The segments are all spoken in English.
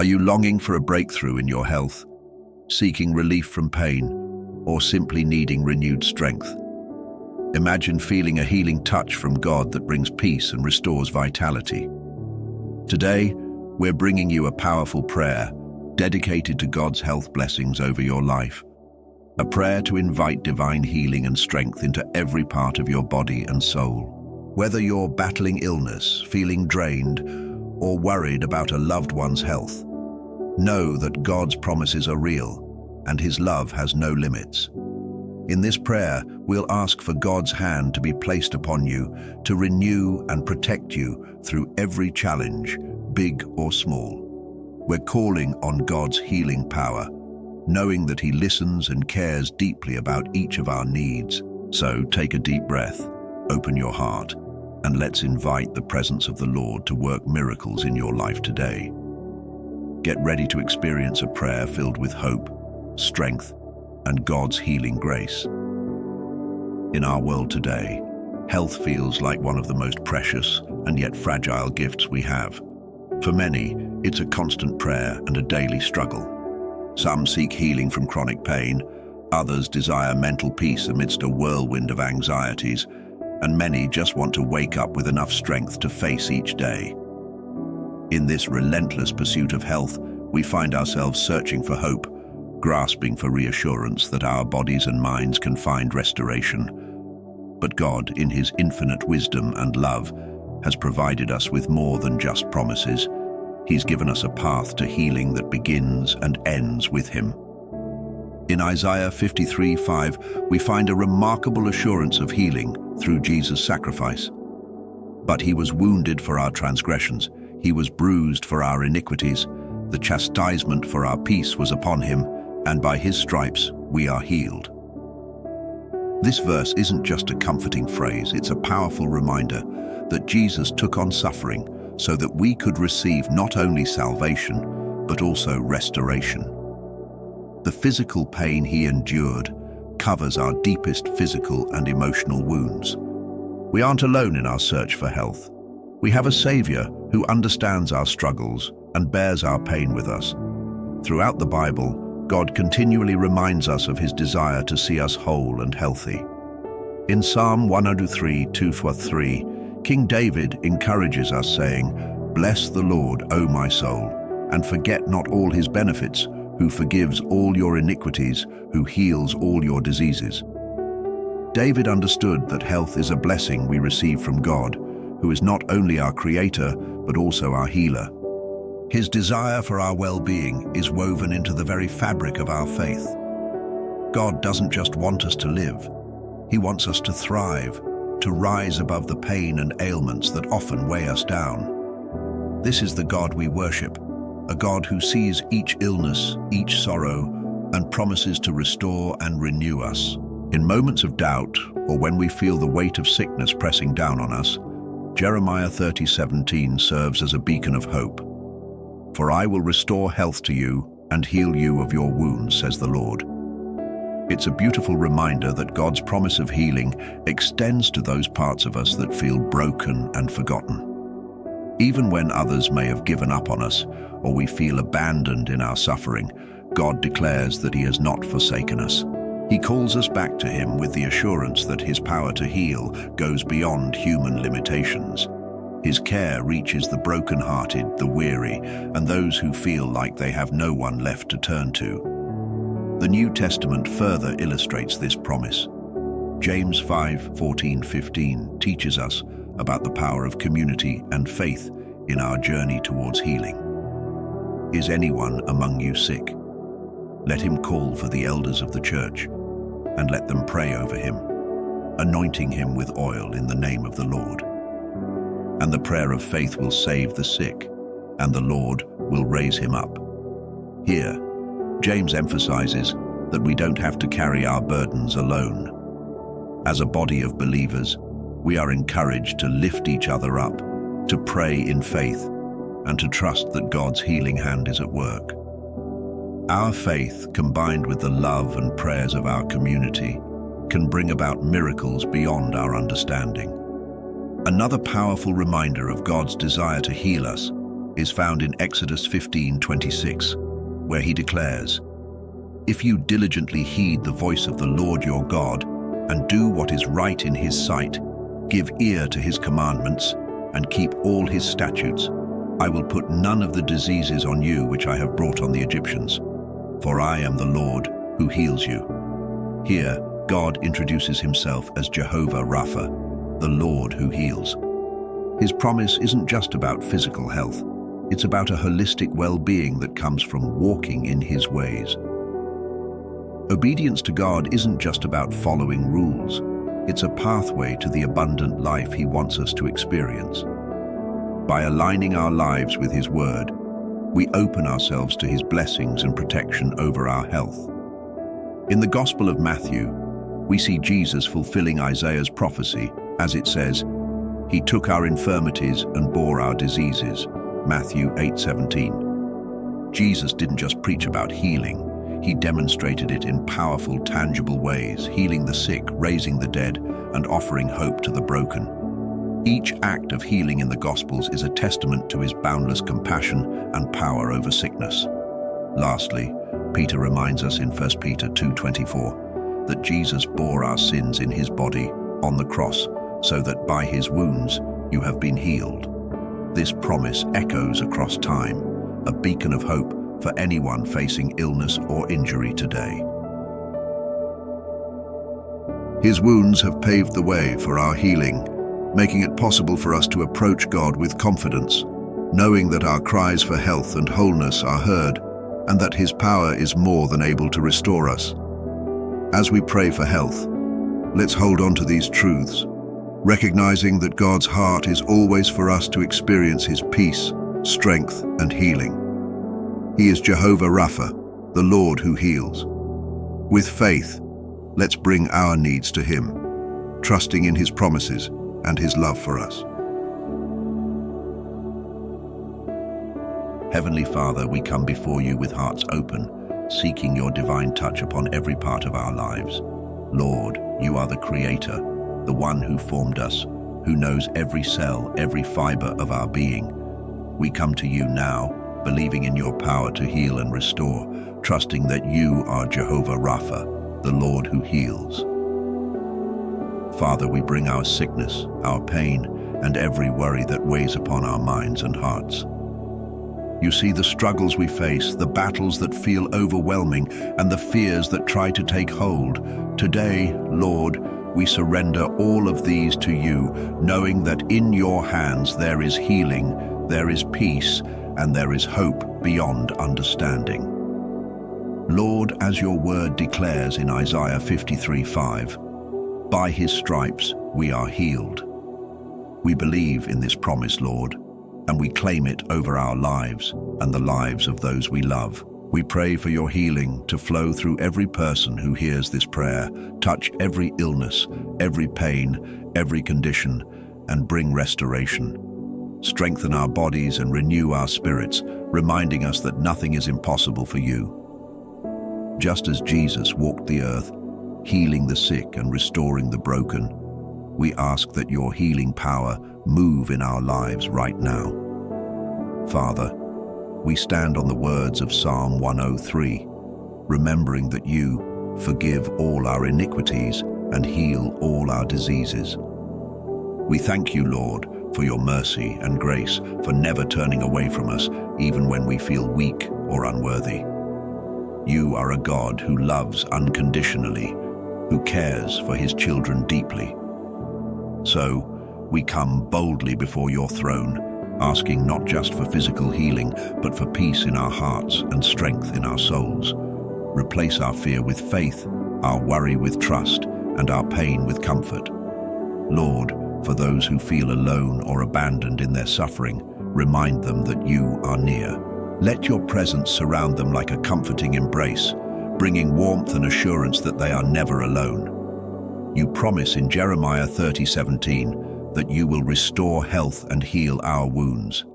Are you longing for a breakthrough in your health, seeking relief from pain, or simply needing renewed strength? Imagine feeling a healing touch from God that brings peace and restores vitality. Today, we're bringing you a powerful prayer dedicated to God's health blessings over your life. A prayer to invite divine healing and strength into every part of your body and soul. Whether you're battling illness, feeling drained, or worried about a loved one's health, know that God's promises are real and His love has no limits. In this prayer, we'll ask for God's hand to be placed upon you to renew and protect you through every challenge, big or small. We're calling on God's healing power, knowing that He listens and cares deeply about each of our needs. So take a deep breath, open your heart, and let's invite the presence of the Lord to work miracles in your life today. Get ready to experience a prayer filled with hope, strength, and God's healing grace. In our world today, health feels like one of the most precious and yet fragile gifts we have. For many, it's a constant prayer and a daily struggle. Some seek healing from chronic pain, others desire mental peace amidst a whirlwind of anxieties, and many just want to wake up with enough strength to face each day. In this relentless pursuit of health, we find ourselves searching for hope, grasping for reassurance that our bodies and minds can find restoration. But God, in His infinite wisdom and love, has provided us with more than just promises. He's given us a path to healing that begins and ends with Him. In Isaiah 53:5, we find a remarkable assurance of healing through Jesus' sacrifice. But He was wounded for our transgressions, He was bruised for our iniquities. The chastisement for our peace was upon Him, and by His stripes we are healed. This verse isn't just a comforting phrase, it's a powerful reminder that Jesus took on suffering so that we could receive not only salvation, but also restoration. The physical pain He endured covers our deepest physical and emotional wounds. We aren't alone in our search for health. We have a Savior who understands our struggles and bears our pain with us. Throughout the Bible, God continually reminds us of His desire to see us whole and healthy. In Psalm 103:2-3, King David encourages us saying, "Bless the Lord, O my soul, and forget not all His benefits, who forgives all your iniquities, who heals all your diseases." David understood that health is a blessing we receive from God, who is not only our Creator, but also our healer. His desire for our well-being is woven into the very fabric of our faith. God doesn't just want us to live. He wants us to thrive, to rise above the pain and ailments that often weigh us down. This is the God we worship, a God who sees each illness, each sorrow, and promises to restore and renew us. In moments of doubt, or when we feel the weight of sickness pressing down on us, Jeremiah 30:17 serves as a beacon of hope. "For I will restore health to you and heal you of your wounds, says the Lord." It's a beautiful reminder that God's promise of healing extends to those parts of us that feel broken and forgotten. Even when others may have given up on us, or we feel abandoned in our suffering, God declares that He has not forsaken us. He calls us back to Him with the assurance that His power to heal goes beyond human limitations. His care reaches the broken-hearted, the weary, and those who feel like they have no one left to turn to. The New Testament further illustrates this promise. James 5:14-15 teaches us about the power of community and faith in our journey towards healing. "Is anyone among you sick? Let him call for the elders of the church, and let them pray over him, anointing him with oil in the name of the Lord. And the prayer of faith will save the sick, and the Lord will raise him up." Here, James emphasizes that we don't have to carry our burdens alone. As a body of believers, we are encouraged to lift each other up, to pray in faith, and to trust that God's healing hand is at work. Our faith, combined with the love and prayers of our community, can bring about miracles beyond our understanding. Another powerful reminder of God's desire to heal us is found in Exodus 15:26, where he declares, "If you diligently heed the voice of the Lord your God, and do what is right in his sight, give ear to his commandments, and keep all his statutes, I will put none of the diseases on you which I have brought on the Egyptians, for I am the Lord who heals you." Here, God introduces himself as Jehovah Rapha, the Lord who heals. His promise isn't just about physical health. It's about a holistic well-being that comes from walking in his ways. Obedience to God isn't just about following rules. It's a pathway to the abundant life he wants us to experience. By aligning our lives with his word, we open ourselves to his blessings and protection over our health. In the Gospel of Matthew, we see Jesus fulfilling Isaiah's prophecy, as it says, "He took our infirmities and bore our diseases." Matthew 8:17. Jesus didn't just preach about healing. He demonstrated it in powerful, tangible ways, healing the sick, raising the dead, and offering hope to the broken. Each act of healing in the Gospels is a testament to his boundless compassion and power over sickness. Lastly, Peter reminds us in 1 Peter 2:24 that Jesus bore our sins in his body on the cross, so that by his wounds you have been healed. This promise echoes across time, a beacon of hope for anyone facing illness or injury today. His wounds have paved the way for our healing, making it possible for us to approach God with confidence, knowing that our cries for health and wholeness are heard, and that his power is more than able to restore us. As we pray for health, let's hold on to these truths, recognizing that God's heart is always for us to experience his peace, strength, and healing. He is Jehovah Rapha, the Lord who heals. With faith, let's bring our needs to him, trusting in his promises and his love for us. Heavenly Father, we come before you with hearts open, seeking your divine touch upon every part of our lives. Lord, you are the Creator, the one who formed us, who knows every cell, every fiber of our being. We come to you now, believing in your power to heal and restore, trusting that you are Jehovah Rapha, the Lord who heals. Father, we bring our sickness, our pain, and every worry that weighs upon our minds and hearts. You see the struggles we face, the battles that feel overwhelming, and the fears that try to take hold. Today, Lord, we surrender all of these to you, knowing that in your hands there is healing, there is peace, and there is hope beyond understanding. Lord, as your word declares in Isaiah 53:5, by his stripes we are healed. We believe in this promise, Lord, and we claim it over our lives and the lives of those we love. We pray for your healing to flow through every person who hears this prayer, touch every illness, every pain, every condition, and bring restoration. Strengthen our bodies and renew our spirits, reminding us that nothing is impossible for you. Just as Jesus walked the earth, healing the sick and restoring the broken, we ask that your healing power move in our lives right now. Father, we stand on the words of Psalm 103, remembering that you forgive all our iniquities and heal all our diseases. We thank you, Lord, for your mercy and grace, for never turning away from us, even when we feel weak or unworthy. You are a God who loves unconditionally, who cares for his children deeply. So, we come boldly before your throne, asking not just for physical healing, but for peace in our hearts and strength in our souls. Replace our fear with faith, our worry with trust, and our pain with comfort. Lord, for those who feel alone or abandoned in their suffering, remind them that you are near. Let your presence surround them like a comforting embrace, bringing warmth and assurance that they are never alone. You promise in Jeremiah 30:17 that you will restore health and heal our wounds.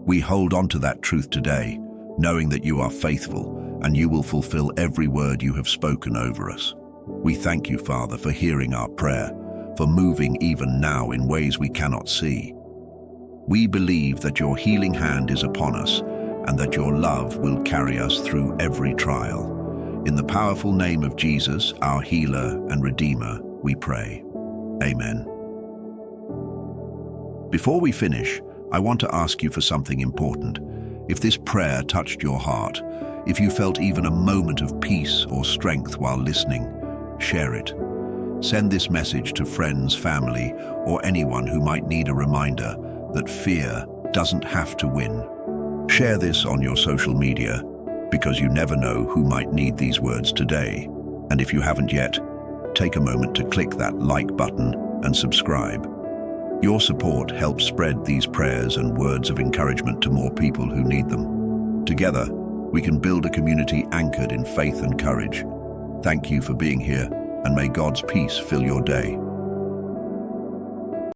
We hold on to that truth today, knowing that you are faithful and you will fulfill every word you have spoken over us. We thank you, Father, for hearing our prayer, for moving even now in ways we cannot see. We believe that your healing hand is upon us and that your love will carry us through every trial. In the powerful name of Jesus, our healer and redeemer, we pray. Amen. Before we finish, I want to ask you for something important. If this prayer touched your heart, if you felt even a moment of peace or strength while listening, share it. Send this message to friends, family, or anyone who might need a reminder that fear doesn't have to win. Share this on your social media, because you never know who might need these words today. And if you haven't yet, take a moment to click that like button and subscribe. Your support helps spread these prayers and words of encouragement to more people who need them. Together, we can build a community anchored in faith and courage. Thank you for being here, and may God's peace fill your day.